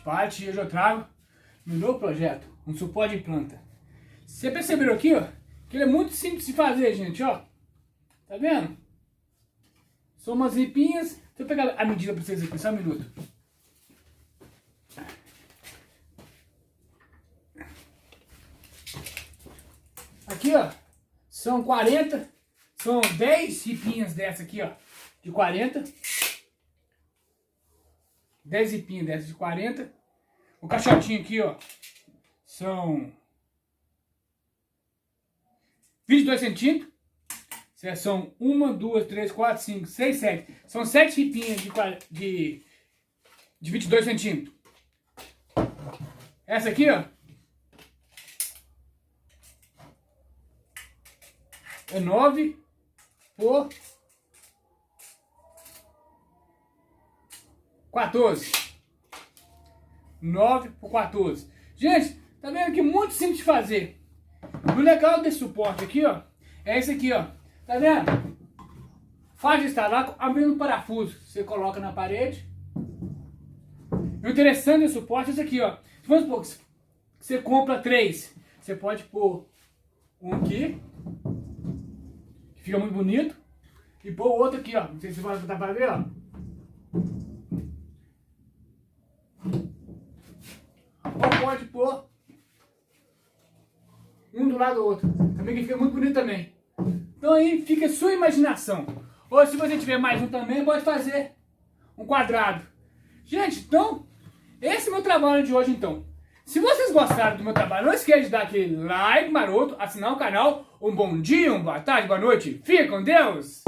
Parte, hoje eu trago no meu projeto um suporte de planta. Vocês perceberam aqui, ó, que ele é muito simples de fazer, gente, ó. Tá vendo? São umas ripinhas. Deixa eu pegar a medida pra vocês aqui, só um minuto. Aqui, ó, são 40, são 10 ripinhas dessa aqui, ó, de 40. 10 ripinhas dessas de 40. O caixotinho aqui, ó, são 22 centímetros. São 1, 2, 3, 4, 5, 6, 7. São 7 ripinhas de 22 centímetros. Essa aqui, ó, é 9 por 14. 9 por 14. Gente, tá vendo que muito simples de fazer. O legal desse suporte aqui, ó, é esse aqui, ó. Tá vendo? Fácil de instalar, abrindo um parafuso. Você coloca na parede. O interessante desse suporte é esse aqui, ó. Vamos supor que você compra 3. Você pode pôr um aqui, que fica muito bonito. E pôr o outro aqui, ó. Não sei se você vai botar pra ver, ó. Ou pode pôr um do lado do outro. Também que fica muito bonito também. Então aí fica a sua imaginação. Ou se você tiver mais um também, pode fazer um quadrado. Gente, então, esse é o meu trabalho de hoje então. Se vocês gostaram do meu trabalho, não esqueça de dar aquele like maroto, assinar o canal. Um bom dia, uma boa tarde, boa noite. Fica com Deus!